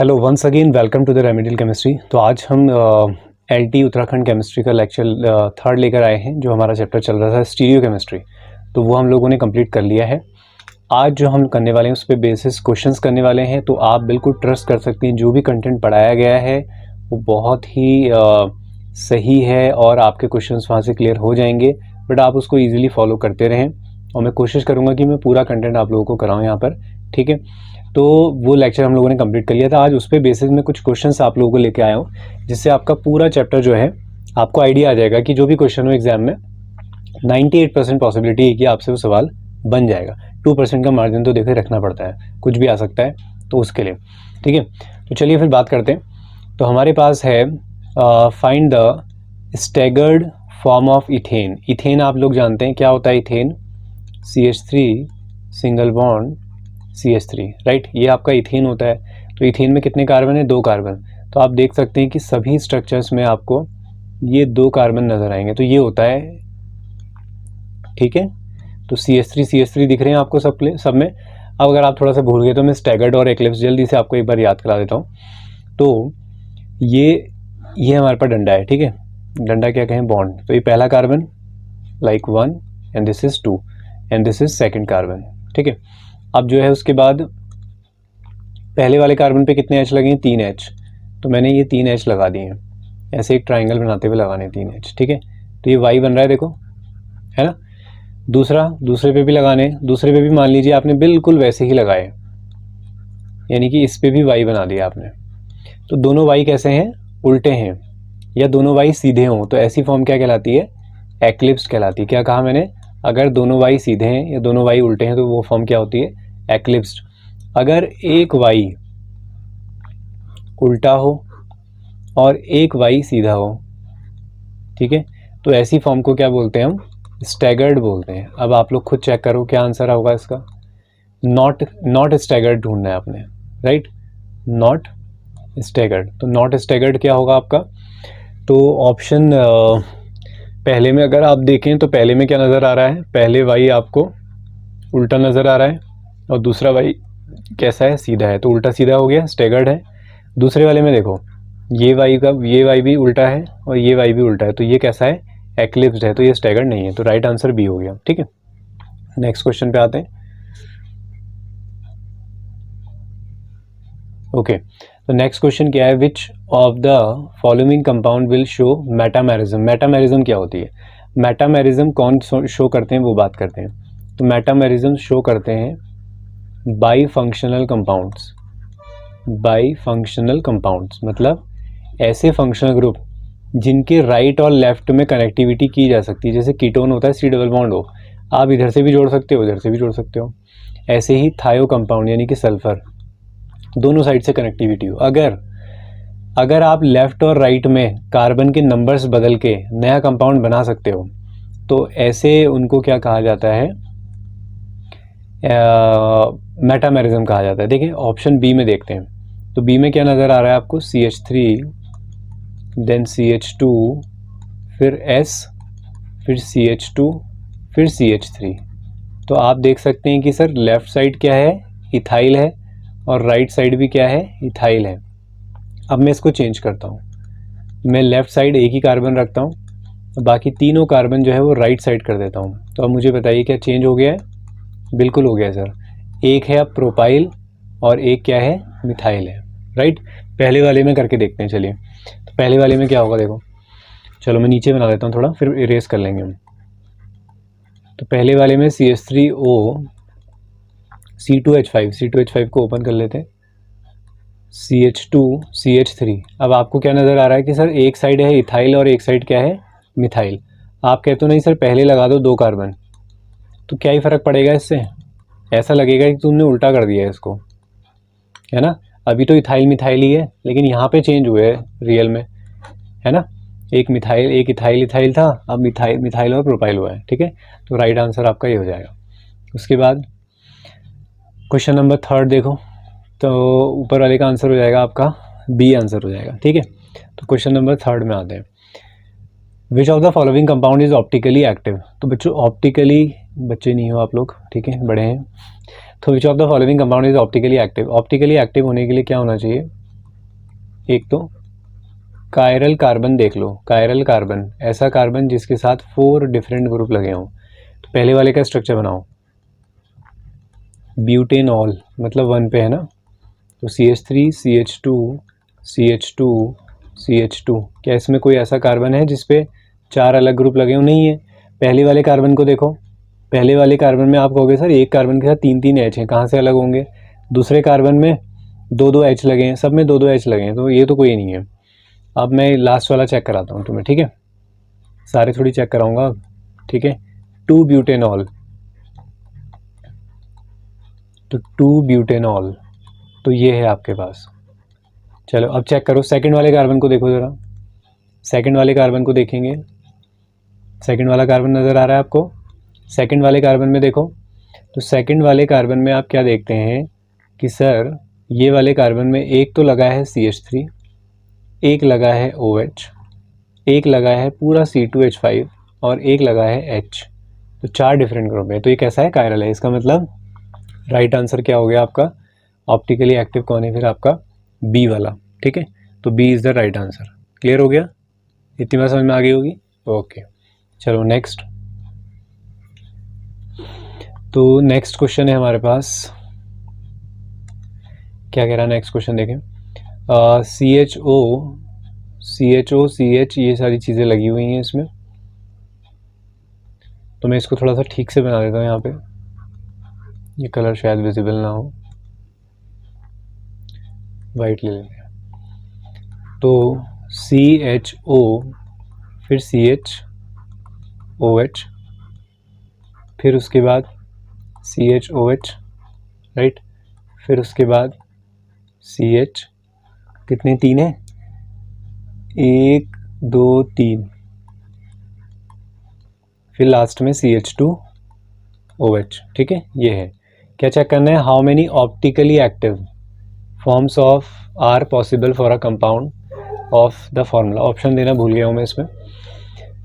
Hello once again welcome to the remedial chemistry. तो आज हम एलटी उत्तराखंड केमिस्ट्री का लेक्चर थर्ड लेकर आए हैं। जो हमारा चैप्टर चल रहा था स्टीरियो केमिस्ट्री, तो वो हम लोगों ने कंप्लीट कर लिया है। आज जो हम करने वाले हैं उस पर बेसिस क्वेश्चंस करने वाले हैं। तो आप बिल्कुल ट्रस्ट कर सकते हैं, जो भी कंटेंट पढ़ाया गया है वो बहुत ही सही है और आपके क्वेश्चंस वहाँ से क्लियर हो जाएंगे। बट आप उसको ईजिली फॉलो करते रहें और मैं कोशिश करूँगा कि मैं पूरा कंटेंट आप लोगों को कराऊँ यहाँ पर, ठीक है। तो वो लेक्चर हम लोगों ने कंप्लीट कर लिया था। आज उस पर बेसिस में कुछ क्वेश्चंस आप लोगों को लेके आया हूँ, जिससे आपका पूरा चैप्टर जो है आपको आइडिया आ जाएगा कि जो भी क्वेश्चन हो एग्जाम में 98% पॉसिबिलिटी है कि आपसे वो सवाल बन जाएगा। 2% का मार्जिन तो देखिए रखना पड़ता है, कुछ भी आ सकता है तो उसके लिए, ठीक है। तो चलिए फिर बात करते हैं। तो हमारे पास है find the staggered form of ethane. Ethane आप लोग जानते हैं क्या होता है। Ethane CH3 single bond CH3, right. ये आपका इथेन होता है। तो इथेन में कितने कार्बन है? 2 कार्बन। तो आप देख सकते हैं कि सभी स्ट्रक्चर्स में आपको ये 2 कार्बन नजर आएंगे। तो ये होता है, ठीक है। तो CH3 दिख रहे हैं आपको सब में। अब अगर आप थोड़ा सा भूल गए तो मैं स्टैगर्ड और एक्लिप्स जल्दी से आपको एक बार याद करा देता हूँ। तो ये हमारे पास डंडा है, ठीक है। डंडा क्या कहें? बॉन्ड। तो ये पहला carbon like 1 and this is 2 and this is second carbon, ठीक है। अब जो है उसके बाद पहले वाले कार्बन पे कितने H लगे हैं? 3 H। तो मैंने ये 3 H लगा दिए हैं, ऐसे एक ट्राइंगल बनाते हुए लगाने 3 H, ठीक है। तो ये Y बन रहा है, देखो, है ना। दूसरे पे भी लगाने, दूसरे पे भी मान लीजिए आपने बिल्कुल वैसे ही लगाए, यानी कि इस पे भी Y बना दिया आपने। तो दोनों Y कैसे हैं? उल्टे हैं, या दोनों Y सीधे हों तो ऐसी फॉर्म क्या कहलाती है? एक्लिप्स कहलाती है। क्या कहा मैंने? अगर दोनों Y सीधे हैं या दोनों Y उल्टे हैं तो वो फॉर्म क्या होती है? एक्लिप्स्ड। अगर एक Y उल्टा हो और एक Y सीधा हो, ठीक है, तो ऐसी फॉर्म को क्या बोलते हैं हम? स्टैगर्ड बोलते हैं। अब आप लोग खुद चेक करो क्या आंसर होगा इसका। नॉट स्टैगर्ड ढूंढना है आपने, राइट। Not staggered. तो नॉट स्टैगर्ड क्या होगा आपका? तो ऑप्शन पहले में अगर आप देखें तो पहले में क्या नज़र आ रहा है? पहले Y आपको उल्टा नज़र आ रहा है और दूसरा Y कैसा है? सीधा है। तो उल्टा सीधा हो गया, स्टैगर्ड है। दूसरे वाले में देखो, ये Y भी उल्टा है और ये Y भी उल्टा है। तो ये कैसा है? एक्लिप्स्ड है। तो ये स्टैगर्ड नहीं है। तो राइट आंसर बी हो गया, ठीक है। नेक्स्ट क्वेश्चन पे आते हैं। ओके, तो नेक्स्ट क्वेश्चन क्या है? विच of the following compound will show metamerism. Metamerism क्या होती है? मेटामेरिज्म कौन शो करते हैं वो बात करते हैं। तो मेटामेरिज्म शो करते हैं by functional compounds. By functional compounds मतलब ऐसे फंक्शनल ग्रुप जिनके राइट और लेफ्ट में कनेक्टिविटी की जा सकती है। जैसे कीटोन होता है C डबल बॉन्ड हो, आप इधर से भी जोड़ सकते हो, इधर से भी जोड़ सकते हो। ऐसे ही थायो कंपाउंड यानी कि सल्फर, दोनों साइड से कनेक्टिविटी हो। अगर आप लेफ्ट और राइट में कार्बन के नंबर्स बदल के नया कंपाउंड बना सकते हो तो ऐसे उनको क्या कहा जाता है? मेटामेरिज्म कहा जाता है। देखिए ऑप्शन बी में देखते हैं। तो बी में क्या नज़र आ रहा है आपको? CH3 देन CH2 फिर S फिर CH2 फिर CH3। तो आप देख सकते हैं कि सर लेफ्ट साइड क्या है? इथाइल है और राइट साइड भी क्या है? इथाइल है। अब मैं इसको चेंज करता हूँ, मैं लेफ्ट साइड एक ही कार्बन रखता हूँ, बाकी तीनों कार्बन जो है वो राइट साइड कर देता हूँ। तो अब मुझे बताइए क्या चेंज हो गया है? बिल्कुल हो गया है सर। एक है अब प्रोपाइल और एक क्या है? मिथाइल है, राइट। पहले वाले में करके देखते हैं, चलिए। तो पहले वाले में क्या होगा देखो, चलो मैं नीचे बना देता हूँ थोड़ा, फिर इरेज कर लेंगे हम। तो पहले वाले में CH3O C2H5 को ओपन कर लेते हैं, CH2 CH3। अब आपको क्या नज़र आ रहा है कि सर एक साइड है इथाइल और एक साइड क्या है? मिथाइल। आप कहते हो नहीं सर पहले लगा दो 2 कार्बन, तो क्या ही फ़र्क पड़ेगा इससे? ऐसा लगेगा कि तुमने उल्टा कर दिया है इसको, है ना। अभी तो इथाइल मिथाइल ही है, लेकिन यहाँ पे चेंज हुए है रियल में, है ना। एक इथाइल था, अब मिथाइल और प्रोपाइल हुआ है, ठीक है। तो राइट आंसर आपका ये हो जाएगा। उसके बाद क्वेश्चन नंबर 3 देखो, तो ऊपर वाले का आंसर हो जाएगा आपका बी आंसर हो जाएगा, ठीक है। तो क्वेश्चन नंबर 3 में आते हैं। विच of the following compound is optically active. तो बच्चों ऑप्टिकली, बच्चे नहीं हो आप लोग, ठीक है, बड़े हैं। तो विच of the following compound is optically active. Optically active होने के लिए क्या होना चाहिए? एक तो कायरल कार्बन देख लो, कायरल कार्बन ऐसा कार्बन जिसके साथ 4 डिफरेंट ग्रुप लगे हों। तो पहले वाले का स्ट्रक्चर बनाओ, ब्यूटेनॉल मतलब 1 पे है ना, तो CH3 CH2 CH2 CH2। क्या इसमें कोई ऐसा कार्बन है जिसपे 4 अलग ग्रुप लगे हो? नहीं है। पहले वाले कार्बन को देखो, पहले वाले कार्बन में आप कहोगे सर एक कार्बन के साथ 3-3 H हैं, कहाँ से अलग होंगे? दूसरे कार्बन में 2-2 H लगे हैं, सब में 2-2 H लगे हैं, तो ये तो कोई नहीं है। अब मैं लास्ट वाला चेक कराता हूँ तुम्हें, ठीक है? सारे थोड़ी चेक कराऊंगा अब, ठीक है? 2 ब्यूटेनॉल, तो 2 ब्यूटेनॉल, तो ये है आपके पास। चलो अब चेक करो, सेकंड वाले कार्बन को देखो ज़रा, सेकंड वाले कार्बन को देखेंगे, सेकंड वाला कार्बन नज़र आ रहा है आपको? सेकंड वाले कार्बन में देखो, तो सेकंड वाले कार्बन में आप क्या देखते हैं कि सर ये वाले कार्बन में एक तो लगा है CH3, एक लगा है OH, एक लगा है पूरा C2H5 और एक लगा है H। तो 4 डिफरेंट ग्रुप है। तो ये कैसा है? कायरल है। इसका मतलब राइट आंसर क्या हो गया आपका? ऑप्टिकली एक्टिव कौन है फिर आपका? बी वाला, ठीक है? तो B is the right answer. Clear हो गया? इतनी बात समझ में आ गई होगी? ओके, चलो नेक्स्ट। तो नेक्स्ट क्वेश्चन है हमारे पास, क्या कह रहा है नेक्स्ट क्वेश्चन देखें। CHO CH ये सारी चीज़ें लगी हुई हैं इसमें, तो मैं इसको थोड़ा सा ठीक से बना देता हूँ यहाँ पे, ये कलर शायद विजिबल ना हो, वाइट ले लेते हैं। तो CHO फिर CHOH फिर उसके बाद CHOH, राइट? फिर उसके बाद CH, कितने? 3 है, 1 2 3, फिर लास्ट में CH2OH, ठीक है? ये है। क्या चेक करना है? How many optically active forms of are possible for a compound of the formula. Option देना भूल गया हूँ मैं इसमें।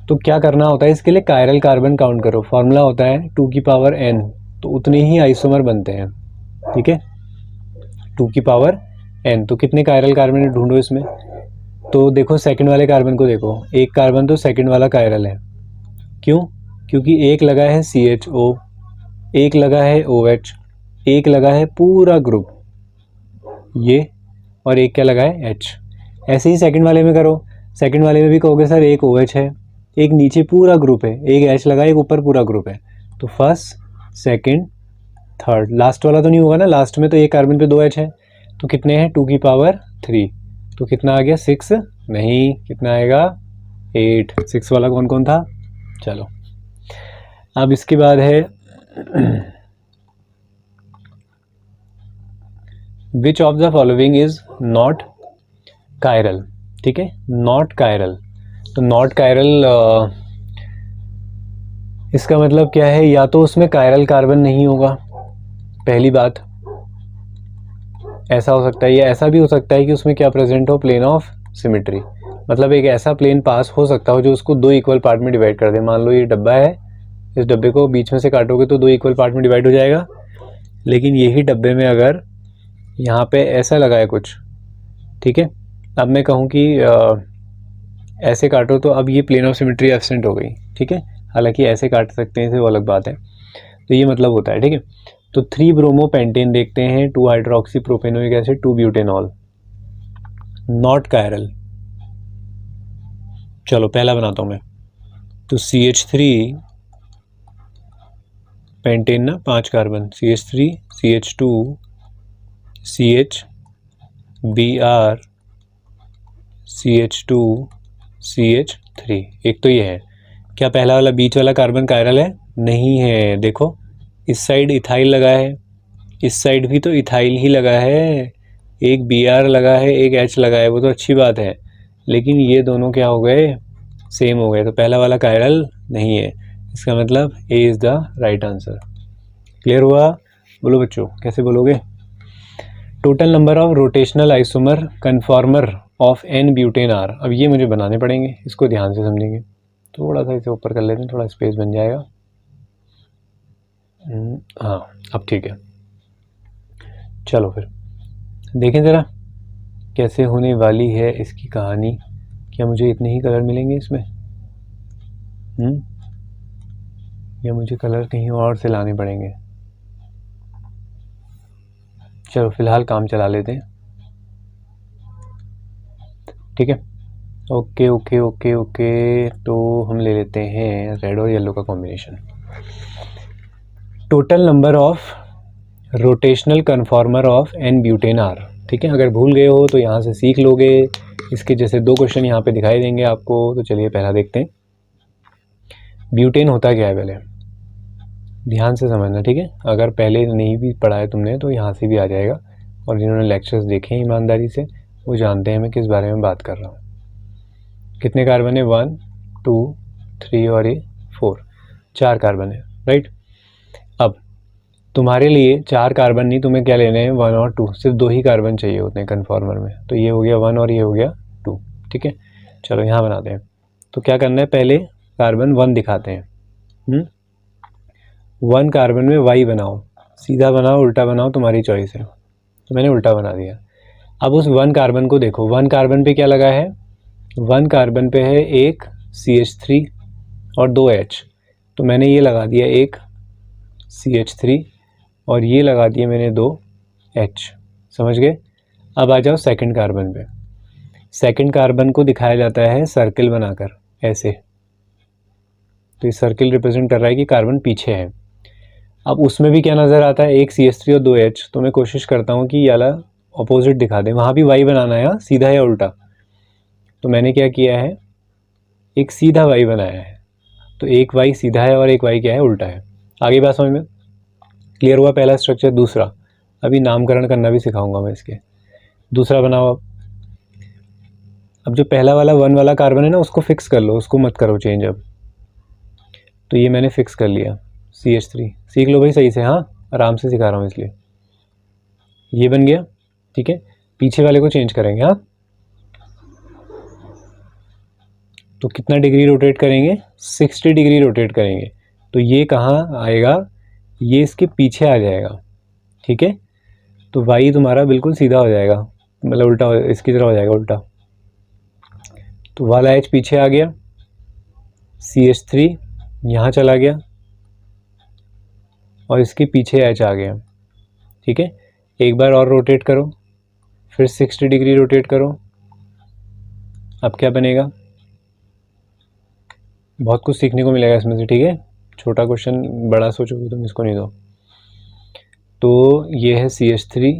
तो क्या करना होता है इसके लिए? कायरल कार्बन काउंट करो। फॉर्मूला होता है 2 की पावर n, तो उतने ही आइसोमर बनते हैं, ठीक है? 2 की पावर n, तो कितने कायरल कार्बन ढूंढो इसमें। तो देखो सेकंड वाले कार्बन को देखो, एक कार्बन तो सेकंड वाला कायरल है। क्यों? क्योंकि एक लगा है CHO, एक लगा है OH, एक लगा है पूरा ग्रुप ये, और एक क्या लगा है H। ऐसे ही सेकंड वाले में करो, सेकंड वाले में भी कहोगे सर एक OH है, एक नीचे पूरा ग्रुप है, एक H लगा है, एक ऊपर पूरा ग्रुप है। तो फर्स्ट सेकंड थर्ड, लास्ट वाला तो नहीं होगा ना, लास्ट में तो एक कार्बन पे 2 H है, तो कितने हैं? 2 की पावर 3, तो कितना आ गया? 6 नहीं, कितना आएगा? 8। 6 वाला कौन कौन था? चलो अब इसके बाद है विच of the following is not chiral, ठीक है? नॉट कायरल, तो नॉट कायरल इसका मतलब क्या है? या तो उसमें कायरल कार्बन नहीं होगा, पहली बात, ऐसा हो सकता है, या ऐसा भी हो सकता है कि उसमें क्या प्रेजेंट हो? प्लेन ऑफ सिमेट्री, मतलब एक ऐसा प्लेन पास हो सकता हो जो उसको 2 इक्वल पार्ट में डिवाइड कर दे। मान लो ये डब्बा है, इस डब्बे को बीच में से काटोगे तो 2 इक्वल पार्ट में डिवाइड हो जाएगा, लेकिन यही डब्बे में अगर यहाँ पे ऐसा लगा है कुछ, ठीक है? अब मैं कहूँ कि ऐसे काटो, तो अब ये प्लेन ऑफ सिमेट्री एब्सेंट हो गई, ठीक है? हालांकि ऐसे काट सकते हैं, इसे वो अलग बात है। तो ये मतलब होता है, ठीक है? तो 3 ब्रोमो पेंटेन देखते हैं, 2 hydroxy propanoic acid, 2 butanol, not chiral. चलो पहला बनाता हूँ मैं, तो CH3 पेंटेन ना, 5 carbon, CH3 CH2 CH Br CH2 CH3, एक तो ये है। क्या पहला वाला बीच वाला कार्बन कायरल है? नहीं है। देखो इस साइड इथाइल लगा है, इस साइड भी तो इथाइल ही लगा है, एक Br लगा है, एक H लगा है, वो तो अच्छी बात है, लेकिन ये दोनों क्या हो गए? सेम हो गए, तो पहला वाला कायरल नहीं है। इसका मतलब A is the right answer. Clear हुआ? बोलो बच्चों, कैसे बोलोगे? Total number of rotational isomer conformer of n butane are. अब ये मुझे बनाने पड़ेंगे, इसको ध्यान से समझेंगे। थोड़ा सा इसे ऊपर कर लेते हैं, थोड़ा स्पेस बन जाएगा। हाँ अब ठीक है। चलो फिर देखें ज़रा कैसे होने वाली है इसकी कहानी? क्या मुझे इतने ही कलर मिलेंगे इसमें? या मुझे कलर कहीं और से लाने पड़ेंगे? चलो फिलहाल काम चला लेते हैं, ठीक है। ओके ओके ओके ओके, तो हम ले लेते हैं रेड और येलो का combination. Total number of rotational conformer of n butane are, ठीक है। अगर भूल गए हो तो यहाँ से सीख लोगे। इसके जैसे 2 क्वेश्चन यहाँ पे दिखाई देंगे आपको। तो चलिए पहला देखते हैं, ब्यूटेन होता क्या है पहले ध्यान से समझना, ठीक है। अगर पहले नहीं भी पढ़ा है तुमने तो यहाँ से भी आ जाएगा, और जिन्होंने लेक्चर्स देखे हैं ईमानदारी से वो जानते हैं मैं किस बारे में बात कर रहा हूँ। कितने कार्बन है? 1 2 3 और ये 4, 4 कार्बन है, राइट। अब तुम्हारे लिए 4 कार्बन नहीं, तुम्हें क्या लेने हैं? 1 और 2, सिर्फ 2 ही कार्बन चाहिए होते हैं कन्फॉर्मर में। तो ये हो गया 1 और ये हो गया 2, ठीक है। चलो यहाँ बनाते हैं। तो क्या करना है, पहले कार्बन 1 दिखाते हैं। 1 कार्बन में वाई बनाओ, सीधा बनाओ उल्टा बनाओ, तुम्हारी चॉइस है। तो मैंने उल्टा बना दिया। अब उस 1 कार्बन को देखो, 1 कार्बन पे क्या लगा है? 1 कार्बन पे है एक CH3 और 2 H। तो मैंने ये लगा दिया एक CH3 और ये लगा दिए मैंने 2 H, समझ गए। अब आ जाओ सेकंड कार्बन पे। सेकंड कार्बन को दिखाया जाता है सर्किल बनाकर, ऐसे। तो ये सर्किल रिप्रेजेंट कर रहा है कि कार्बन पीछे है। अब उसमें भी क्या नज़र आता है? एक CH3 और 2 H। तो मैं कोशिश करता हूँ कि ये वाला अपोजिट दिखा दें, वहाँ भी वाई बनाना है, सीधा या उल्टा। तो मैंने क्या किया है, एक सीधा वाई बनाया है। तो एक वाई सीधा है और एक वाई क्या है? उल्टा है। आगे बात समझ में क्लियर हुआ? पहला स्ट्रक्चर। दूसरा, अभी नामकरण करना भी सिखाऊंगा मैं इसके। दूसरा बनाओ। अब जो पहला वाला 1 वाला कार्बन है ना, उसको फिक्स कर लो, उसको मत करो चेंज अब। तो ये मैंने फिक्स कर लिया CH3। सीख लो भाई सही से, हाँ, आराम से सिखा रहा हूँ इसलिए। ये बन गया, ठीक है। पीछे वाले को चेंज करेंगे, हाँ। तो कितना डिग्री रोटेट करेंगे? 60 डिग्री रोटेट करेंगे। तो ये कहाँ आएगा? ये इसके पीछे आ जाएगा, ठीक है। तो वाई तुम्हारा बिल्कुल सीधा हो जाएगा, मतलब उल्टा इसकी तरह हो जाएगा, उल्टा। तो वाला H पीछे आ गया, CH3 यहाँ चला गया और इसके पीछे H आ गया, ठीक है। एक बार और रोटेट करो, फिर 60 डिग्री रोटेट करो। अब क्या बनेगा? बहुत कुछ सीखने को मिलेगा इसमें से, ठीक है। छोटा क्वेश्चन बड़ा सोचोगे तुम, इसको नहीं दो। तो ये है CH3,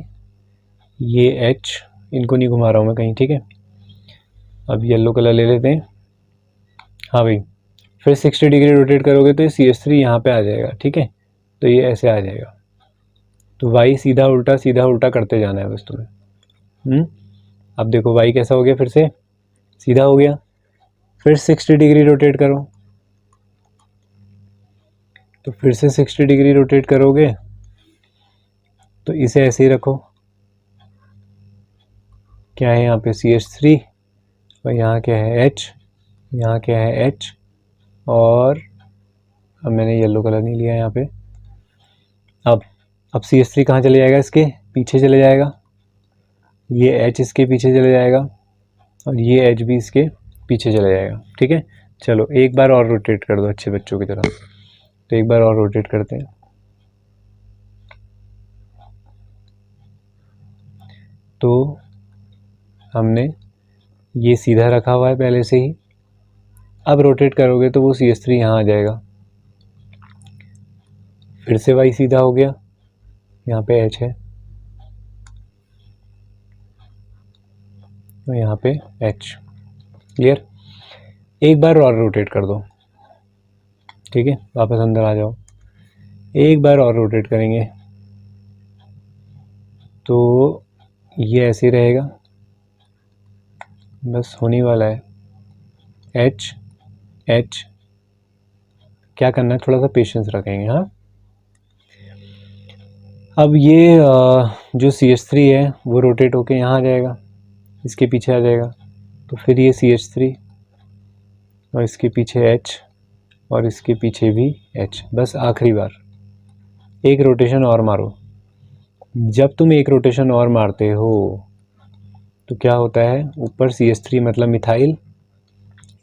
ये H, इनको नहीं घुमा रहा हूँ मैं कहीं, ठीक है। अब येलो कलर ले लेते हैं, हाँ भाई। फिर 60 डिग्री रोटेट करोगे तो ये CH3 यहाँ पे आ जाएगा, ठीक है। तो ये ऐसे आ जाएगा। तो वाई सीधा उल्टा करते जाना है बस तुम्हें। अब देखो वाई कैसा हो गया, फिर से सीधा हो गया। फिर 60 डिग्री रोटेट करो, तो फिर से 60 डिग्री रोटेट करोगे तो इसे ऐसे ही रखो। क्या है यहाँ पे? CH3 और यहाँ क्या है? H, यहाँ क्या है? H। और अब मैंने येलो कलर नहीं लिया यहाँ पे। अब CH3 कहाँ चले जाएगा? इसके पीछे चले जाएगा। ये H इसके पीछे चले जाएगा और ये H भी इसके पीछे चले जाएगा, ठीक है। चलो एक बार और रोटेट कर दो अच्छे बच्चों की तरह। तो एक बार और रोटेट करते हैं। तो हमने ये सीधा रखा हुआ है पहले से ही। अब रोटेट करोगे तो वो CH3 यहाँ आ जाएगा। फिर से वाई सीधा हो गया, यहाँ पे H है तो यहाँ पे H। क्लियर? एक बार और रोटेट कर दो, ठीक है। वापस अंदर आ जाओ, एक बार और रोटेट करेंगे तो ये ऐसे ही रहेगा, बस होने वाला है H H। क्या करना है, थोड़ा सा पेशेंस रखेंगे, हाँ। अब ये जो CH3 है वो रोटेट होके यहाँ आ जाएगा, इसके पीछे आ जाएगा। तो फिर ये CH3 और इसके पीछे H और इसके पीछे भी H। बस आखिरी बार एक रोटेशन और मारो। जब तुम एक रोटेशन और मारते हो तो क्या होता है, ऊपर CH3 मतलब मिथाइल,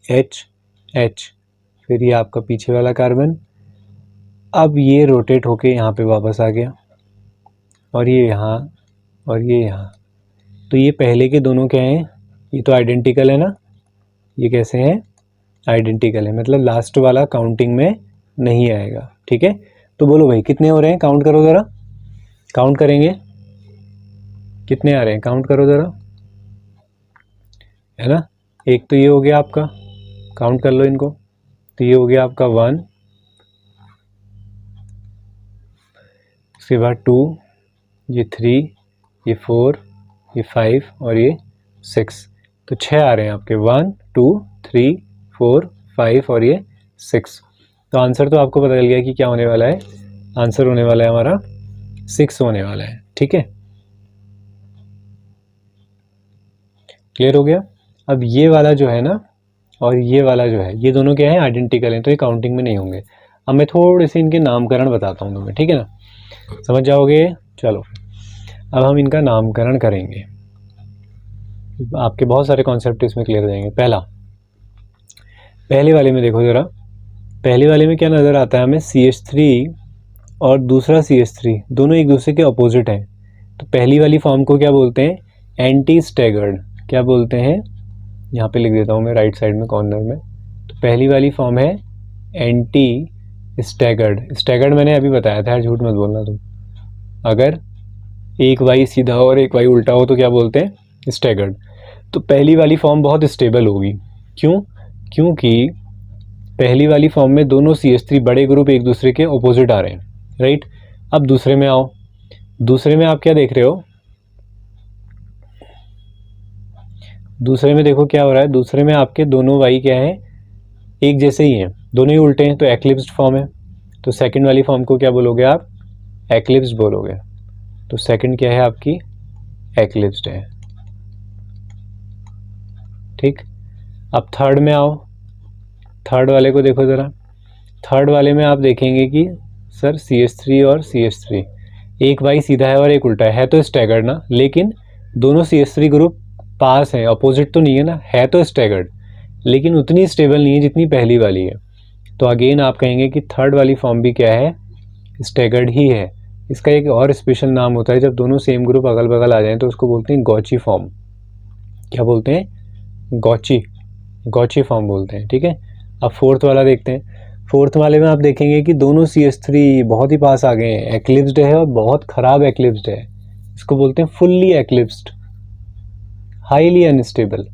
H, फिर ये आपका पीछे वाला कार्बन, अब ये रोटेट होके यहाँ पे वापस आ गया, और ये यहाँ, और ये यहाँ। तो ये पहले के दोनों क्या हैं, ये तो आइडेंटिकल है ना, ये कैसे हैं, आइडेंटिकल है, मतलब लास्ट वाला काउंटिंग में नहीं आएगा। ठीक है, तो बोलो भाई कितने हो रहे हैं, काउंट करो ज़रा, काउंट करेंगे कितने आ रहे हैं, काउंट करो ज़रा, है ना। एक तो ये हो गया आपका, काउंट कर लो इनको, तो ये हो गया आपका 1, उसके बाद 2, ये 3, ये 4, ये 5 और ये 6, तो 6 आ रहे हैं आपके, 1 2 3 4 5 और ये 6। तो आंसर तो आपको पता चल गया कि क्या होने वाला है, आंसर होने वाला है हमारा 6 होने वाला है। ठीक है, क्लियर हो गया। अब ये वाला जो है ना और ये वाला जो है, ये दोनों क्या है, आइडेंटिकल हैं, तो ये काउंटिंग में नहीं होंगे। अब मैं थोड़े से इनके नामकरण बताता हूँ तुम्हें, ठीक है ना, समझ जाओगे। चलो अब हम इनका नामकरण करेंगे, आपके बहुत सारे कॉन्सेप्ट इसमें क्लियर हो जाएंगे। पहले वाले में देखो ज़रा, पहले वाले में क्या नज़र आता है हमें, CH3 और दूसरा CH3 दोनों एक दूसरे के अपोजिट हैं, तो पहली वाली फॉर्म को क्या बोलते हैं, एंटी स्टैगर्ड। क्या बोलते हैं, यहाँ पे लिख देता हूँ मैं राइट साइड में कॉर्नर में, तो पहली वाली फॉर्म है एंटी स्टैगर्ड। स्टैगर्ड मैंने अभी बताया था, झूठ मत बोलना तुम, अगर एक वाई सीधा और एक वाई उल्टा हो तो क्या बोलते हैं, स्टैगर्ड। तो पहली वाली फॉर्म बहुत स्टेबल होगी, क्यों, क्योंकि पहली वाली फॉर्म में दोनों CH3 बड़े ग्रुप एक दूसरे के ऑपोजिट आ रहे हैं, राइट। अब दूसरे में आओ, दूसरे में आप क्या देख रहे हो, दूसरे में देखो क्या हो रहा है, दूसरे में आपके दोनों वाई क्या है, एक जैसे ही हैं, दोनों ही उल्टे हैं, तो एक्लिप्स्ड फॉर्म है। तो सेकंड वाली फॉर्म को क्या बोलोगे आप, एक्लिप्स्ड बोलोगे। तो सेकंड क्या है आपकी, एक्लिप्स्ड है। ठीक, अब थर्ड में आओ, थर्ड वाले को देखो ज़रा, थर्ड वाले में आप देखेंगे कि सर CH3 और CH3 एक वाई सीधा है और एक उल्टा है तो स्टैगर्ड ना, लेकिन दोनों CH3 ग्रुप पास हैं, अपोजिट तो नहीं है ना, है तो स्टैगर्ड, लेकिन उतनी स्टेबल नहीं है जितनी पहली वाली है। तो अगेन आप कहेंगे कि थर्ड वाली फॉर्म भी क्या है, स्टैगर्ड ही है। इसका एक और स्पेशल नाम होता है, जब दोनों सेम ग्रुप अगल बगल आ जाएं तो उसको बोलते हैं गॉची फॉर्म। क्या बोलते हैं, गॉची, गॉची फॉर्म बोलते हैं। ठीक है, अब फोर्थ वाला देखते हैं। फोर्थ वाले में आप देखेंगे कि दोनों CH3 बहुत ही पास आ गए हैं, एक्लिप्स्ड है और बहुत ख़राब एक्लिप्स्ड है, इसको बोलते हैं fully eclipsed, highly unstable,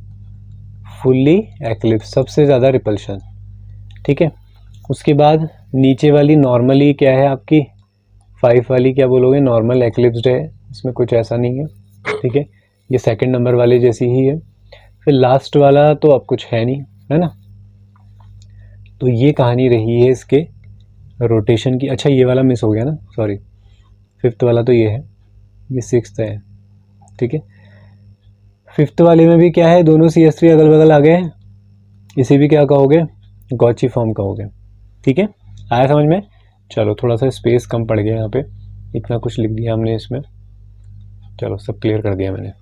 fully eclipse, सबसे ज़्यादा रिपल्शन। ठीक है, उसके बाद नीचे वाली नॉर्मली क्या है आपकी, 5 वाली क्या बोलोगे, नॉर्मल एक्लिप्स्ड है, इसमें कुछ ऐसा नहीं है। ठीक है, ये सेकंड नंबर वाले जैसी ही है। फिर लास्ट वाला तो अब कुछ है नहीं, है ना। तो ये कहानी रही है इसके रोटेशन की। अच्छा ये वाला मिस हो गया ना, सॉरी, फिफ्थ वाला तो ये है, ये सिक्स्थ है। ठीक है, फिफ्थ वाले में भी क्या है, दोनों CH3 अगल बगल आ गए हैं, इसे भी क्या कहोगे, गॉची फॉर्म कहोगे। ठीक है, आया समझ में। चलो थोड़ा सा स्पेस कम पड़ गया यहाँ पे, इतना कुछ लिख दिया हमने इसमें, चलो सब क्लियर कर दिया मैंने।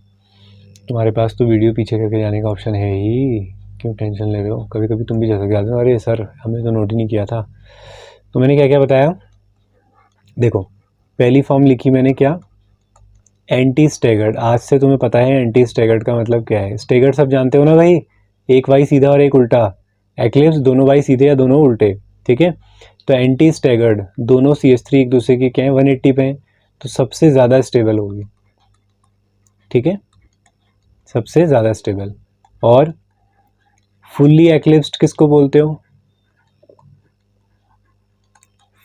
तुम्हारे पास तो वीडियो पीछे करके जाने का ऑप्शन है ही, क्यों टेंशन ले रहे हो, कभी कभी तुम भी जा सकते हो, अरे सर हमने तो नोट ही नहीं किया था। तो मैंने क्या क्या बताया, देखो पहली फॉर्म लिखी मैंने क्या, एंटी स्टैगर्ड। आज से तुम्हें पता है एंटी स्टैगर्ड का मतलब क्या है, स्टैगर्ड सब जानते हो ना भाई, एक वाई सीधा और एक उल्टा, एक्लिप्स दोनों वाई सीधे या दोनों उल्टे। ठीक है, तो एंटी स्टैगर्ड दोनों CH3 एक दूसरे के क्या है, 180 पे हैं, तो सबसे ज़्यादा स्टेबल होगी। ठीक है, सबसे ज़्यादा स्टेबल। और फुल्ली एक्लिप्स्ड किसको बोलते हो,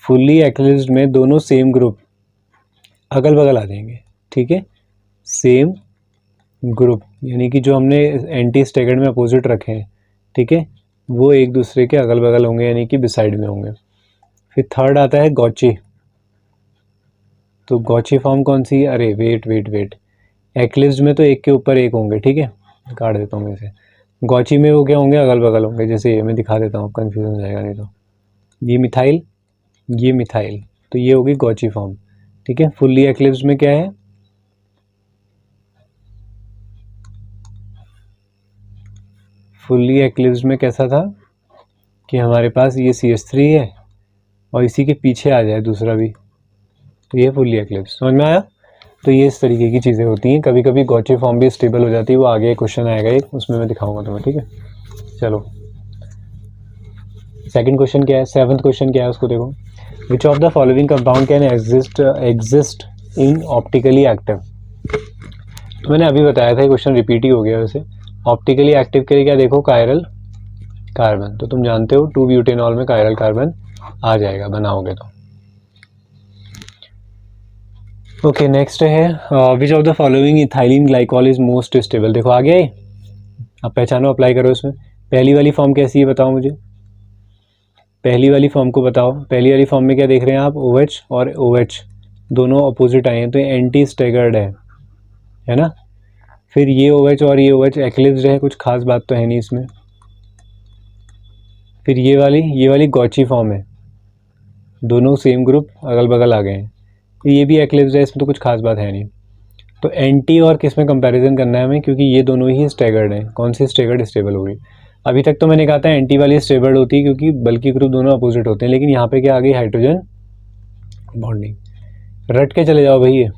फुल्ली एक्लिप्स्ड में दोनों सेम ग्रुप अगल बगल आ जाएंगे। ठीक है, सेम ग्रुप, यानी कि जो हमने एंटी स्टैगर्ड में अपोजिट रखे हैं, ठीक है, वो एक दूसरे के अगल बगल होंगे, यानी कि बिसाइड में होंगे। फिर थर्ड आता है गॉची। तो गॉची फॉर्म कौन सी, अरे वेट वेट वेट, एक्लिप्स्ड में तो एक के ऊपर एक होंगे, ठीक है, काट देता हूँ मैं इसे। गॉची में वो क्या होंगे, अगल बगल होंगे, जैसे ये मैं दिखा देता हूँ, कन्फ्यूजन हो जाएगा नहीं तो। ये मिथाइल, ये मिथाइल, तो ये होगी गॉची फॉर्म। ठीक है, फुल्ली एक्लिप्स्ड में क्या है, फुल्ली एक्लिप्स्ड में कैसा था कि हमारे पास ये CH3 है और इसी के पीछे आ जाए दूसरा भी, तो ये फुल्ली एक्लिप्स्ड। समझ में आया? तो ये इस तरीके की चीज़ें होती हैं। कभी कभी गॉचे फॉर्म भी स्टेबल हो जाती है, वो आगे क्वेश्चन आएगा एक, उसमें मैं दिखाऊंगा तुम्हें, ठीक है। चलो सेकंड क्वेश्चन क्या है, 7th क्वेश्चन क्या है उसको देखो। विच of the following compound can exist in optically active. तो मैंने अभी बताया था, क्वेश्चन रिपीट ही हो गया वैसे। ऑप्टिकली एक्टिव के लिए क्या देखो, कायरल कार्बन, तो तुम जानते हो 2-ब्यूटेनॉल में कायरल कार्बन आ जाएगा बनाओगे तो। ओके नेक्स्ट है विच of the following ethylene glycol is most stable. देखो आ गया ये, अब पहचानो, अप्लाई करो इसमें। पहली वाली फॉर्म कैसी है बताओ मुझे, पहली वाली फॉर्म को बताओ। पहली वाली फॉर्म में क्या देख रहे हैं आप, OH और OH दोनों अपोजिट आए हैं, तो ये एंटी स्टेगर्ड है ना। फिर ये OH और ये OH एक्लिप्स्ड है, कुछ खास बात तो है नहीं इसमें। फिर ये वाली गॉची फॉर्म है, दोनों सेम ग्रुप अगल बगल आ गए हैं। तो ये भी एक्लिप्स्ड है, इसमें तो कुछ खास बात है नहीं। तो एंटी और किस में कंपैरिजन करना है हमें, क्योंकि ये दोनों ही स्टेगर्ड हैं। कौन सी स्टेगर्ड स्टेबल होगी? अभी तक तो मैंने कहा था एंटी वाली स्टेबल होती है क्योंकि बल्कि ग्रुप दोनों अपोजिट होते हैं, लेकिन यहाँ पे क्या आ गई, हाइड्रोजन बॉन्डिंग। रट के चले जाओ भाई ये,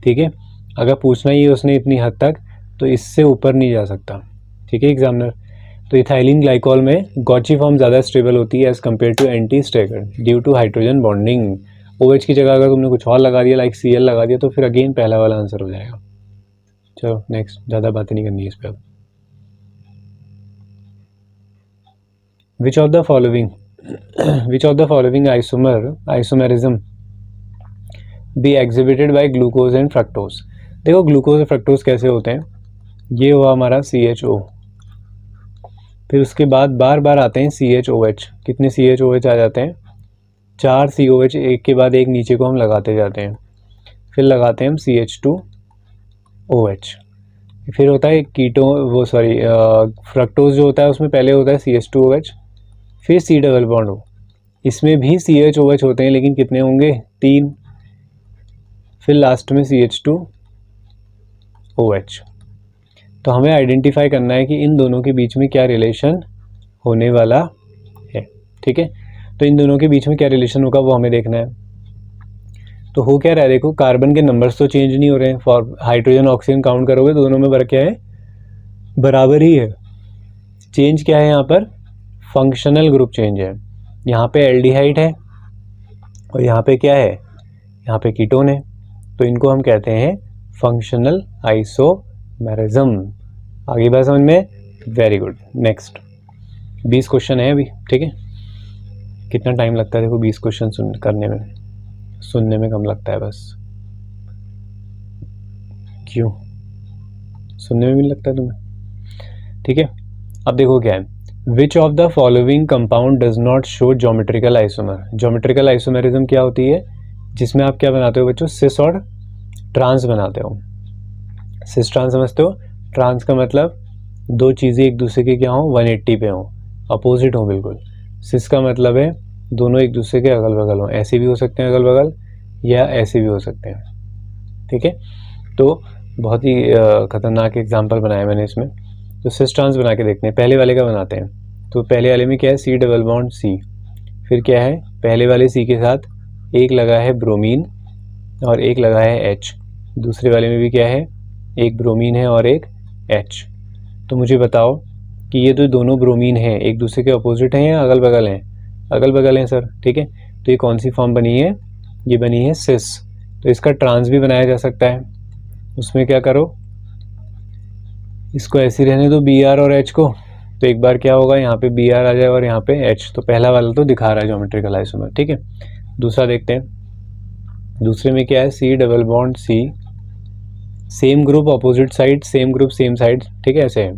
ठीक है। अगर पूछना ही है उसने इतनी हद तक, तो इससे ऊपर नहीं जा सकता, ठीक है एग्जामिनर। तो इथाइलिन ग्लाइकॉल में गॉची फॉर्म ज़्यादा स्टेबल होती है as compared to anti staggered due to hydrogen bonding. OH की जगह अगर तुमने कुछ और लगा दिया, लाइक Cl लगा दिया, तो फिर अगेन पहला वाला आंसर हो जाएगा। चलो नेक्स्ट, ज़्यादा बातें नहीं करनी है इस पर अब। Which of the following isomerism be exhibited by glucose and fructose. देखो ग्लूकोज और फ्रक्टोज कैसे होते हैं, ये हुआ हमारा CHO, फिर उसके बाद बार बार आते हैं CHOH। कितने CHOH आ जाते हैं, 4 COH, एक के बाद एक नीचे को हम लगाते जाते हैं। फिर लगाते हैं हम CH2OH। फिर होता है फ्रक्टोज जो होता है उसमें पहले होता है CH2OH, फिर C डबल बॉन्ड हो, इसमें भी CHOH होते हैं लेकिन कितने होंगे, 3, फिर लास्ट में CH2OH। तो हमें आइडेंटिफाई करना है कि इन दोनों के बीच में क्या रिलेशन होने वाला है, ठीक है। तो इन दोनों के बीच में क्या रिलेशन होगा वो हमें देखना है। तो हो क्या रहा है, देखो कार्बन के नंबर्स तो चेंज नहीं हो रहे हैं, फॉर हाइड्रोजन ऑक्सीजन काउंट करोगे तो दोनों में फर्क क्या है, बराबर ही है। चेंज क्या है यहाँ पर, फंक्शनल ग्रुप चेंज है। यहाँ पे एल्डिहाइड है और यहाँ पे क्या है, यहाँ पे कीटोन है, तो इनको हम कहते हैं फंक्शनल आइसोमेरिज्म। आगे बात समझ में, वेरी गुड। नेक्स्ट 20 क्वेश्चन है अभी, ठीक है। कितना टाइम लगता है देखो 20 क्वेश्चन करने में, सुनने में कम लगता है बस। क्यों सुनने में भी लगता है तुम्हें, ठीक है। अब देखो क्या है, विच of the following compound does not show geometrical isomer. Geometrical isomerism क्या होती है, जिसमें आप क्या बनाते हो बच्चों, सिस और ट्रांस बनाते हो। सिस ट्रांस समझते हो, ट्रांस का मतलब दो चीज़ें एक दूसरे के क्या हो, 180 पे हो, अपोजिट हो बिल्कुल। सिस का मतलब है दोनों एक दूसरे के अगल बगल हो, ऐसे भी हो सकते हैं अगल बगल या ऐसे भी हो सकते हैं, ठीक है। तो बहुत ही खतरनाक एग्जाम्पल बनाया मैंने इसमें। तो सिस ट्रांस बना के देखते हैं, पहले वाले का बनाते हैं। तो पहले वाले में क्या है, C डबल बॉन्ड C, फिर क्या है, पहले वाले C के साथ एक लगा है ब्रोमीन और एक लगा है H, दूसरे वाले में भी क्या है, एक ब्रोमीन है और एक H। तो मुझे बताओ कि ये तो दोनों ब्रोमीन हैं, एक दूसरे के अपोजिट हैं या अगल बगल हैं, अगल बगल हैं सर, ठीक है। तो ये कौन सी फॉर्म बनी है, ये बनी है सिस। तो इसका ट्रांस भी बनाया जा सकता है, उसमें क्या करो, इसको ऐसे रहने दो Br और H को, तो एक बार क्या होगा, यहाँ पे Br आ जाए और यहाँ पे H। तो पहला वाला तो दिखा रहा है ज्योमेट्रिकल आइसोमर, ठीक है। दूसरा देखते हैं, दूसरे में क्या है, C double bond C, same group opposite side, same group same side, ठीक है, ऐसे है।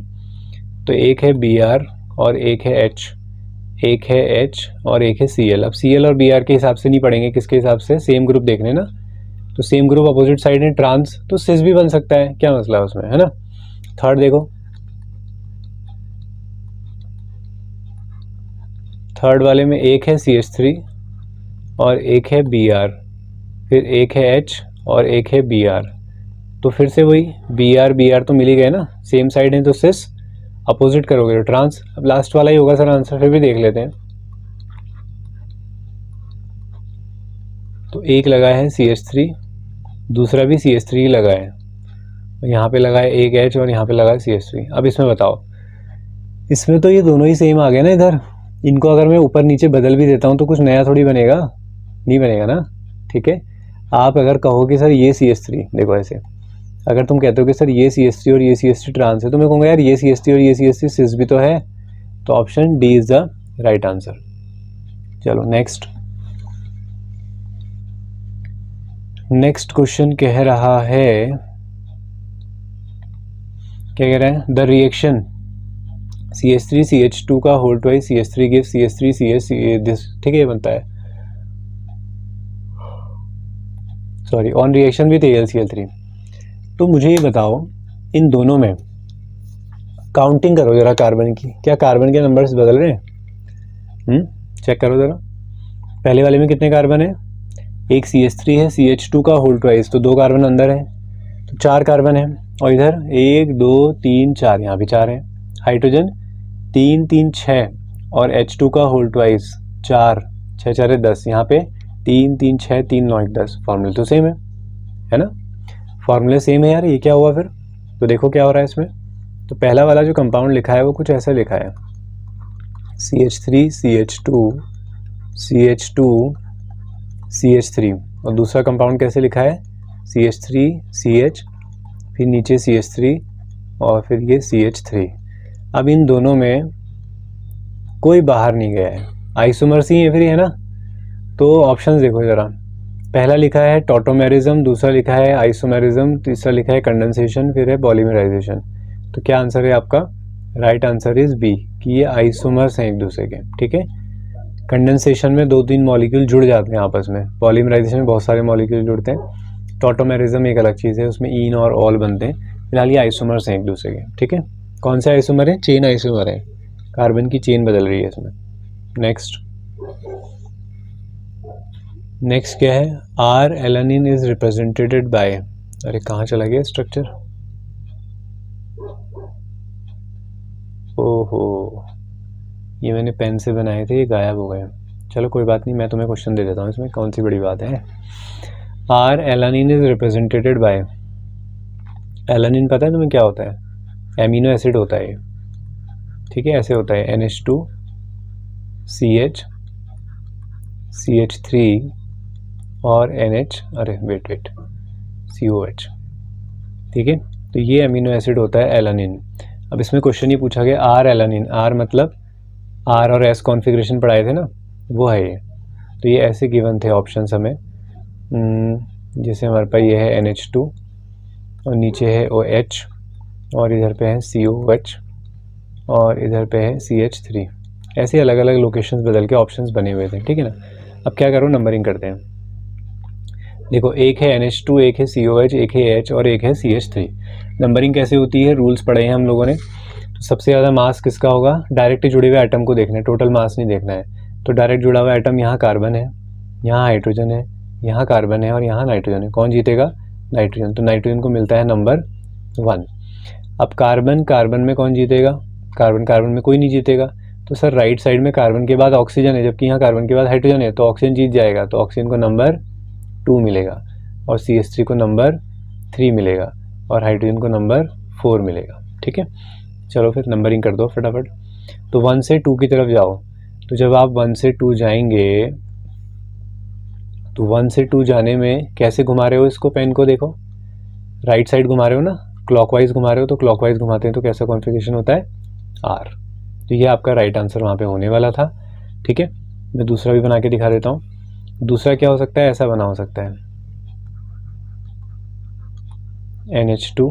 तो एक है Br और एक है H, एक है H और एक है Cl। अब Cl और Br के हिसाब से नहीं पढ़ेंगे, किसके हिसाब से, सेम ग्रुप देखने ना। तो सेम ग्रुप अपोजिट साइड है, ट्रांस, तो सिस भी बन सकता है, क्या मसला है उसमें, है ना। थर्ड देखो, थर्ड वाले में एक है CH3 और एक है Br, फिर एक है H और एक है Br। तो फिर से वही Br तो मिल ही गए ना, सेम साइड है तो सिस, अपोजिट करोगे तो ट्रांस। अब लास्ट वाला ही होगा सर आंसर, फिर भी देख लेते हैं। तो एक लगा है CH3, दूसरा भी CH3 ही लगा है, यहाँ पे लगा है एक H और यहाँ पे लगा है CH3। अब इसमें बताओ, इसमें तो ये दोनों ही सेम आ गए ना इधर। इनको अगर मैं ऊपर नीचे बदल भी देता हूँ तो कुछ नया थोड़ी बनेगा, नहीं बनेगा ना। ठीक है, आप अगर कहो कि सर ये CH3, देखो ऐसे अगर तुम कहते हो कि सर ये CH3 और ये CH3 ट्रांस है, तो मैं कहूँगा यार ये CH3 और ये CH3 सिस भी तो है। तो option D is the right answer. चलो नेक्स्ट क्वेश्चन कह रहा है, क्या कह रहा है, द रिएक्शन CH3 CH2 का whole twice CH3 give CH3 CH this, ठीक है, ये बनता है, sorry, on reaction with AlCl3। तो मुझे ये बताओ, इन दोनों में काउंटिंग करो जरा कार्बन की, क्या कार्बन के नंबर्स बदल रहे हैं? चेक करो जरा। पहले वाले में कितने कार्बन है? एक CH3 है, CH2 का होल ट्वाइस, तो 2 कार्बन अंदर है, तो 4 कार्बन है। और इधर 1 2 3 4, यहाँ भी 4 है। हाइड्रोजन 3 3 6 और H2 का होल ट्वाइस 4, 6 4 10, यहाँ पे 3 3 6 3 9 10। फॉर्मूले तो सेम है ना, फॉर्मूले सेम है यार। ये क्या हुआ फिर? तो देखो क्या हो रहा है इसमें। तो पहला वाला जो कंपाउंड लिखा है वो कुछ ऐसा लिखा है, CH3 CH2 CH2 CH3, और दूसरा कंपाउंड कैसे लिखा है, CH3 CH, फिर नीचे CH3 और फिर ये CH3। अब इन दोनों में कोई बाहर नहीं गया है, आइसोमर्स ही है फिर, है ना। तो ऑप्शंस देखो ज़रा, पहला लिखा है टॉटोमेरिज्म, दूसरा लिखा है आइसोमेरिज्म, तीसरा लिखा है कंडेंसेशन, फिर है पॉलीमराइजेशन। तो क्या आंसर है आपका? राइट आंसर इज बी, कि ये आइसोमर्स हैं एक दूसरे के। ठीक है, कंडेंसेशन में 2-3 मॉलिक्यूल जुड़ जाते हैं आपस में, पॉलीमराइजेशन में बहुत सारे मॉलिक्यूल जुड़ते हैं, टॉटोमेरिज्म एक अलग चीज़ है, उसमें ईन और ऑल बनते हैं। फिलहाल ये आइसोमर्स हैं एक दूसरे के। ठीक है, कौन से आइसोमर है? चेन आइसोमर है, कार्बन की चेन बदल रही है इसमें। नेक्स्ट क्या है, R alanine is represented by, अरे कहाँ चला गया स्ट्रक्चर, ओहो, ये मैंने पेन से बनाए थे, ये गायब हो गए। चलो कोई बात नहीं, मैं तुम्हें क्वेश्चन दे देता हूँ, इसमें कौन सी बड़ी बात है। R alanine is represented by, alanine पता है तुम्हें क्या होता है? एमिनो एसिड होता है ये। ठीक है, ऐसे होता है NH2 CH CH3 और NH, अरे वेट COH। ठीक है, तो ये एमिनो एसिड होता है एलानिन। अब इसमें क्वेश्चन ये पूछा गया आर एलानिन, आर मतलब आर और एस कॉन्फ़िगरेशन पढ़ाए थे ना, वो है ये। तो ये ऐसे गिवन थे ऑप्शंस हमें, जैसे हमारे पास ये है NH2 और नीचे है OH और इधर पे है COH और इधर पे है CH3। ऐसे अलग अलग लोकेशंस बदल के ऑप्शंस बने हुए थे। ठीक है ना, अब क्या करो, नंबरिंग करते हैं। देखो, एक है NH2, एक है COH, एक है H और एक है CH3। नंबरिंग कैसे होती है, रूल्स पढ़े हैं हम लोगों ने। तो सबसे ज़्यादा मास किसका होगा? डायरेक्ट जुड़े हुए एटम को देखना है, टोटल मास नहीं देखना है। तो डायरेक्ट जुड़ा हुआ एटम, यहाँ कार्बन है, यहाँ हाइड्रोजन है, यहाँ कार्बन है और यहाँ नाइट्रोजन है। कौन जीतेगा? नाइट्रोजन। तो नाइट्रोजन को मिलता है नंबर 1। अब कार्बन में कौन जीतेगा? कार्बन में कोई नहीं जीतेगा। तो सर राइट साइड में कार्बन के बाद ऑक्सीजन है, जबकि यहाँ कार्बन के बाद हाइड्रोजन है, तो ऑक्सीजन जीत जाएगा। तो ऑक्सीजन को नंबर 2 मिलेगा और CH3 को नंबर 3 मिलेगा और हाइड्रोजन को नंबर 4 मिलेगा। ठीक है, चलो फिर नंबरिंग कर दो फटाफट। तो 1 से 2 की तरफ जाओ। तो जब आप 1 से 2 जाएंगे, तो 1 से 2 जाने में कैसे घुमा रहे हो इसको, पेन को देखो, राइट साइड घुमा रहे हो ना, क्लॉकवाइज घुमा रहे हो। तो क्लॉकवाइज घुमाते हैं तो कैसा कॉन्फ़िगरेशन होता है? R। तो ये आपका राइट आंसर वहाँ पे होने वाला था। ठीक है, मैं दूसरा भी बना के दिखा देता हूँ। दूसरा क्या हो सकता है? ऐसा बना हो सकता है, NH2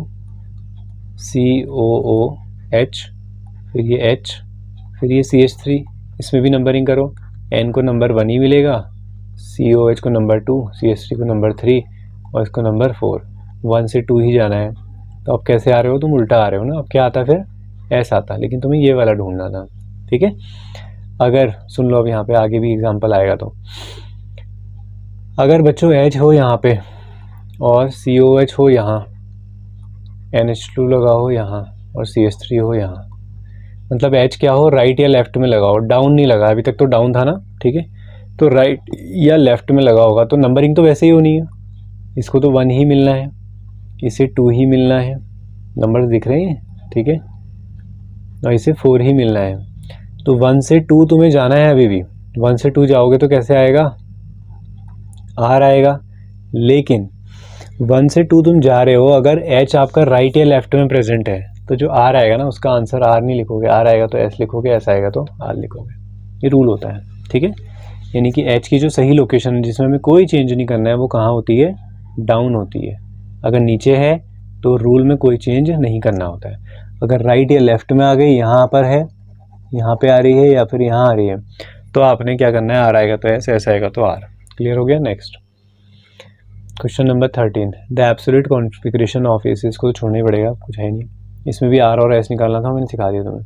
COOH, फिर ये H, फिर ये CH3। इसमें भी नंबरिंग करो, N को नंबर 1 ही मिलेगा, COH को नंबर 2, CH3 को नंबर 3 और इसको नंबर 4। 1 से 2 ही जाना है। तो अब कैसे आ रहे हो तुम? उल्टा आ रहे हो ना। अब क्या आता फिर? S आता, लेकिन तुम्हें ये वाला ढूंढना था। ठीक है, अगर सुन लो, अब यहाँ पे आगे भी एग्जाम्पल आएगा। तो अगर बच्चों H हो यहाँ पे और COH हो यहाँ, NH2 लगा हो यहाँ और CH3 हो यहाँ, मतलब एच क्या हो, राइट या लेफ्ट में लगा हो, डाउन नहीं लगा, अभी तक तो डाउन था ना, ठीक है, तो राइट या लेफ्ट में लगा होगा तो नंबरिंग तो वैसे ही होनी है, इसको तो 1 ही मिलना है, इसे 2 ही मिलना है, नंबर दिख रहे हैं, ठीक है, और इसे 4 ही मिलना है। तो 1 से 2 तुम्हें जाना है, अभी भी 1 से 2 जाओगे तो कैसे आएगा, आर आएगा, लेकिन 1 से 2 तुम जा रहे हो, अगर एच आपका राइट या लेफ्ट में प्रेजेंट है तो जो आर आएगा ना उसका आंसर आर नहीं लिखोगे, आर आएगा तो एस लिखोगे, एस आएगा तो आर लिखोगे, ये रूल होता है, ठीक है। यानी कि एच की जो सही लोकेशन जिसमें हमें कोई चेंज नहीं करना है वो कहाँ होती है, डाउन होती है। अगर नीचे है तो रूल में कोई चेंज नहीं करना होता है। अगर राइट या लेफ्ट में आ गई, यहाँ पर है, यहाँ पे आ रही है या फिर यहाँ आ रही है, तो आपने क्या करना है, आर आएगा तो एस, एस आएगा तो आर। क्लियर हो गया। Next question number 13, the absolute configuration of S, इसको तो छोड़ना ही पड़ेगा, कुछ है नहीं, इसमें भी आर और एस निकालना था, मैंने सिखा दिया तुम्हें,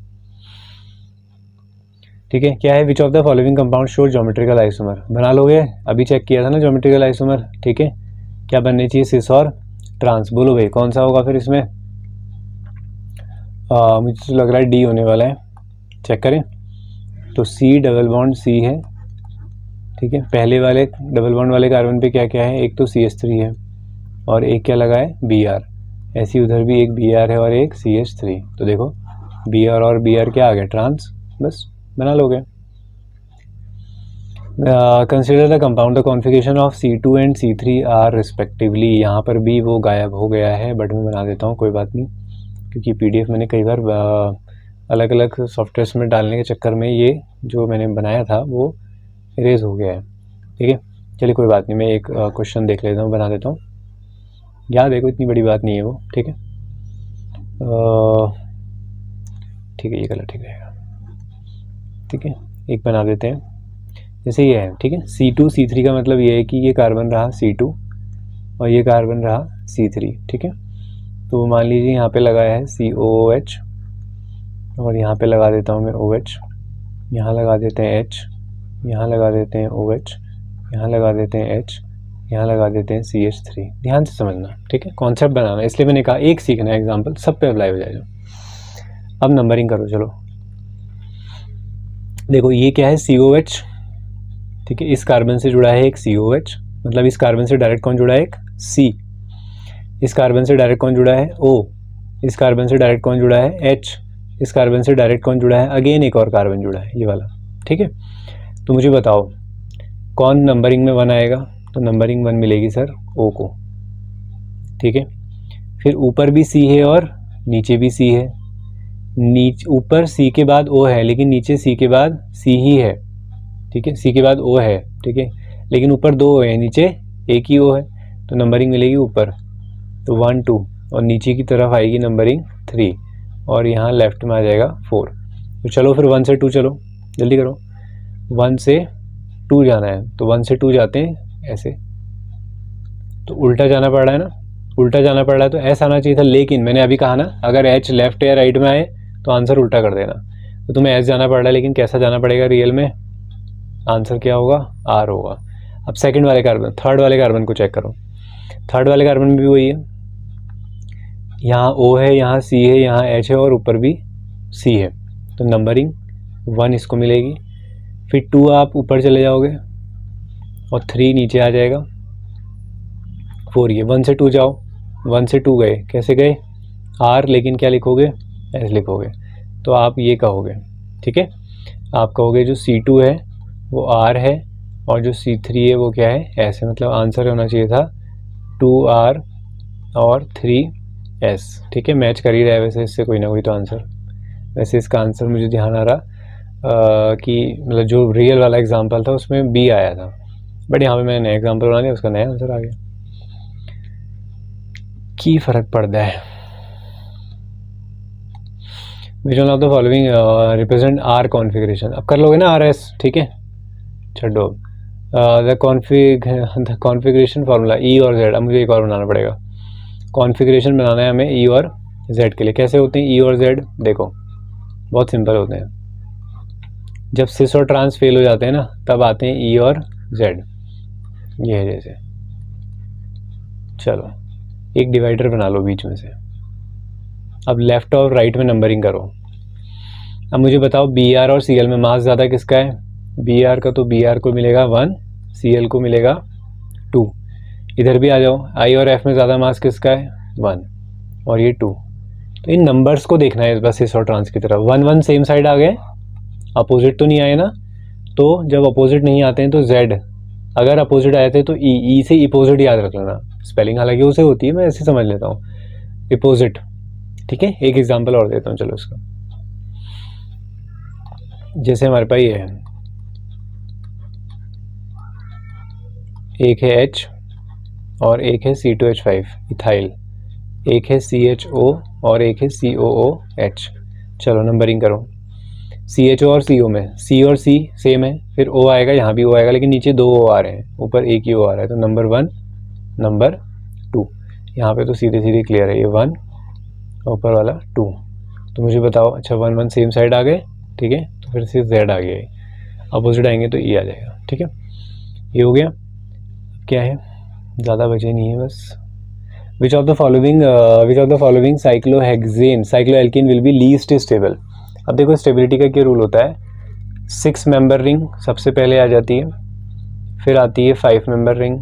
ठीक है। क्या है, विच of the following compound show geometrical isomer, बना लोगे, अभी चेक किया था ना ज्योमेट्रिकल आइसोमर, ठीक है। क्या बनने चाहिए, सिस और ट्रांस, बोलो भाई कौन सा होगा फिर इसमें, मुझे तो लग रहा है डी होने वाला है, चेक करें, तो सी डबल बॉन्ड सी है, ठीक है। पहले वाले डबल बॉन्ड वाले कार्बन पे क्या क्या है, एक तो CH3 है और एक क्या लगा है, Br, ऐसी उधर भी एक Br है और एक CH3, तो देखो Br और Br क्या आ गया, ट्रांस, बस बना लोगे। Consider the compound the configuration of C2 and C3 are respectively, यहाँ पर भी वो गायब हो गया है, बट मैं बना देता हूँ, कोई बात नहीं, क्योंकि PDF मैंने कई बार अलग अलग सॉफ्टवेयर्स में डालने के चक्कर में ये जो मैंने बनाया था वो इरेज हो गया है, ठीक है। चलिए कोई बात नहीं, मैं एक क्वेश्चन देख लेता हूँ, बना देता हूँ, याद है, कोई इतनी बड़ी बात नहीं है वो, ठीक है, ठीक है, ये गलत ठीक रहेगा, ठीक है, एक बना देते हैं, जैसे ये है, ठीक है। C2 C3 का मतलब ये है कि ये कार्बन रहा C2 और ये कार्बन रहा C3, ठीक है। तो मान लीजिए यहाँ पे लगाया है COOH और यहाँ पे लगा देता हूँ मैं OH, यहाँ लगा देते हैं H, यहाँ लगा देते हैं OH, यहाँ लगा देते हैं H, यहाँ लगा देते हैं CH3। ध्यान से समझना, ठीक है, कॉन्सेप्ट बनाना, इसलिए मैंने कहा एक सीखना है, एग्जाम्पल सब पे अप्लाई हो जाएगा। अब नंबरिंग करो, चलो देखो ये क्या है, COH, ठीक है, इस कार्बन से जुड़ा है एक COH, मतलब इस कार्बन से डायरेक्ट कौन जुड़ा है, एक C, इस कार्बन से डायरेक्ट कौन जुड़ा है, O, इस कार्बन से डायरेक्ट कौन जुड़ा है, H, इस कार्बन से डायरेक्ट कौन जुड़ा है, अगेन एक और कार्बन जुड़ा है, ये वाला, ठीक है। तो मुझे बताओ कौन नंबरिंग में 1 आएगा, तो नंबरिंग 1 मिलेगी सर O को, ठीक है। फिर ऊपर भी C है और नीचे भी C है, ऊपर C के बाद O है लेकिन नीचे C के बाद C ही है, ठीक है, C के बाद O है, ठीक है, लेकिन ऊपर 2 O है, नीचे एक ही O है, तो नंबरिंग मिलेगी ऊपर तो 1 2, और नीचे की तरफ आएगी नंबरिंग 3, और यहाँ लेफ्ट में आ जाएगा 4। तो चलो फिर 1 से 2 चलो, जल्दी करो, 1 से 2 जाना है, तो 1 से 2 जाते हैं ऐसे, तो उल्टा जाना पड़ रहा है ना, उल्टा जाना पड़ रहा है, तो ऐसा आना चाहिए था, लेकिन मैंने अभी कहा ना अगर H लेफ्ट या राइट में आए तो आंसर उल्टा कर देना, तो तुम्हें ऐसे जाना पड़ रहा है, लेकिन कैसा जाना पड़ेगा रियल में, आंसर क्या होगा, R होगा। अब सेकंड वाले कार्बन, थर्ड वाले कार्बन को चेक करो, थर्ड वाले कार्बन में भी वही है, यहाँ O है, यहाँ C है, यहाँ H है और ऊपर भी C है, तो नंबरिंग 1 इसको मिलेगी। फिर 2 आप ऊपर चले जाओगे और 3 नीचे आ जाएगा, 4 ये, 1 से 2 जाओ, 1 से 2 गए, कैसे गए, R, लेकिन क्या लिखोगे, S लिखोगे, तो आप ये कहोगे, ठीक है, आप कहोगे जो C2 है वो R है और जो C3 है वो क्या है, S है, मतलब आंसर होना चाहिए था 2R और 3S, ठीक है, मैच कर ही रहा है वैसे इससे कोई ना कोई तो आंसर। वैसे इसका आंसर मुझे ध्यान आ रहा कि मतलब जो रियल वाला एग्जांपल था उसमें B आया था, बट यहाँ पे मैंने नया एग्जांपल बना लिया, उसका नया आंसर आ गया, की फ़र्क पड़ता है। Which one of the following represent R configuration, अब कर लोगे ना RS, ठीक है, छोड़ो, द कॉन्फ़िगरेशन फार्मूला E और Z, अब मुझे एक और बनाना पड़ेगा, कॉन्फ़िगरेशन बनाना है हमें E और Z के लिए। कैसे होते हैं E और Z, देखो बहुत सिंपल होते हैं, जब सिस और ट्रांस फेल हो जाते हैं ना तब आते हैं E और Z, ये है जैसे, चलो एक डिवाइडर बना लो बीच में से, अब लेफ्ट और राइट में नंबरिंग करो, अब मुझे बताओ बी आर और सी एल में मास ज़्यादा किसका है? बी आर का तो बी आर को मिलेगा 1, सी एल को मिलेगा 2। इधर भी आ जाओ, आई और एफ में ज़्यादा मास किसका है? 1 और ये 2। तो इन नंबर्स को देखना है बस इस और ट्रांस की तरफ। 1 1 सेम साइड आ गए, अपोजिट तो नहीं आए ना। तो जब अपोजिट नहीं आते हैं तो जेड, अगर अपोजिट आए थे तो ई से अपोजिट याद रख लेना। स्पेलिंग हालांकि उसे होती है, मैं ऐसे समझ लेता हूँ, अपोजिट। ठीक है, एक एग्जांपल और देता हूँ चलो इसका। जैसे हमारे पास ये है, एक है H और एक है C2H5 इथाइल, एक है CHO और एक है COOH। चलो नंबरिंग करो। CHO और CO में C और C सेम है, फिर O आएगा, यहाँ भी O आएगा, लेकिन नीचे 2 O आ रहे हैं, ऊपर एक ही O आ रहा है। तो नंबर 1, नंबर 2। यहाँ पे तो सीधे सीधे क्लियर है, ये 1, ऊपर वाला 2। तो मुझे बताओ, अच्छा 1 1 सेम साइड आ गए, ठीक है, तो फिर से Z आ गया, अपोजिट आएंगे तो E आ जाएगा। ठीक है, ये हो गया। क्या है, ज़्यादा बचे नहीं है बस। विच of the following cyclohexane cycloalkene will be least stable. अब देखो स्टेबिलिटी का क्या रूल होता है, 6 मेंबर रिंग सबसे पहले आ जाती है, फिर आती है 5 मेंबर रिंग,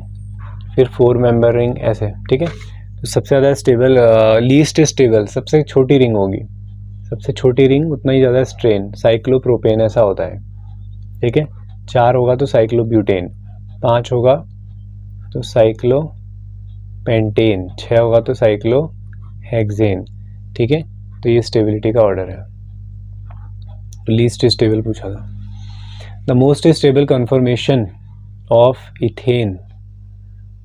फिर 4 मेंबर रिंग, ऐसे। ठीक है, तो सबसे ज़्यादा स्टेबल, लीस्ट स्टेबल सबसे छोटी रिंग होगी, सबसे छोटी रिंग उतना ही ज़्यादा स्ट्रेन, साइक्लोप्रोपेन ऐसा होता है। ठीक है, 4 होगा तो साइक्लोब्यूटेन, 5 होगा तो साइक्लोपेंटेन, 6 होगा तो साइक्लोहेक्सेन। ठीक है, तो ये स्टेबिलिटी का ऑर्डर है। लीस्ट स्टेबल पूछा था। The most stable confirmation of ethane,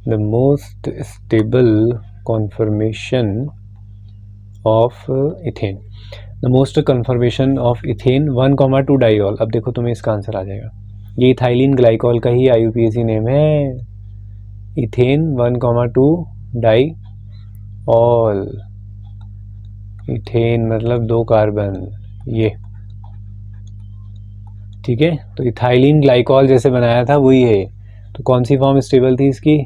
the most stable confirmation of ethane, the most confirmation of ethane 1,2 diol. अब देखो तुम्हें इसका आंसर आ जाएगा, ये इथाइलिन ग्लाइकॉल का ही IUPAC नेम है, इथेन 1,2 डाइऑल। इथेन मतलब 2 कार्बन, ये। ठीक है, तो इथाइलिन ग्लाइकॉल जैसे बनाया था वही है। तो कौन सी फॉर्म स्टेबल थी इसकी?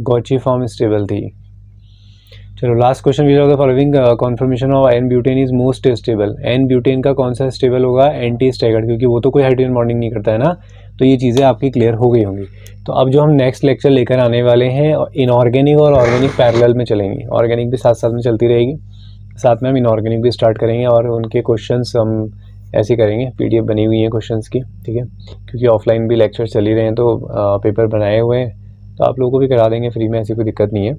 गॉची फॉर्म स्टेबल थी। चलो last question, which of the following conformation of n butane is most stable. N butane का कौन सा स्टेबल होगा? एंटी स्टैगर्ड, क्योंकि वो तो कोई हाइड्रोजन बॉन्डिंग नहीं करता है ना। तो ये चीज़ें आपकी क्लियर हो गई होंगी। तो अब जो हम नेक्स्ट लेक्चर लेकर आने वाले हैं, इनऑर्गेनिक और ऑर्गेनिक पैरेलल में चलेंगी। ऑर्गेनिक भी साथ साथ में चलती रहेगी, साथ में हम इनऑर्गेनिक भी स्टार्ट करेंगे, और उनके क्वेश्चंस हम ऐसे करेंगे, PDF बनी हुई है क्वेश्चंस की। ठीक है, क्योंकि ऑफलाइन भी लेक्चर चल ही रहे हैं, तो पेपर बनाए हुए हैं, तो आप लोगों को भी करा देंगे फ्री में, ऐसी कोई दिक्कत नहीं है।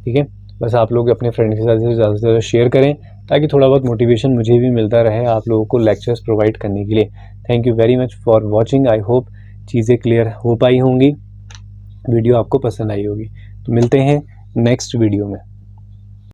ठीक है, बस आप लोग अपने फ्रेंड के साथ ज़्यादा से ज़्यादा शेयर करें, ताकि थोड़ा बहुत मोटिवेशन मुझे भी मिलता रहे आप लोगों को लेक्चर्स प्रोवाइड करने के लिए। Thank you very much for watching. I hope चीज़ें क्लियर हो पाई होंगी, वीडियो आपको पसंद आई होगी। तो मिलते हैं नेक्स्ट वीडियो में।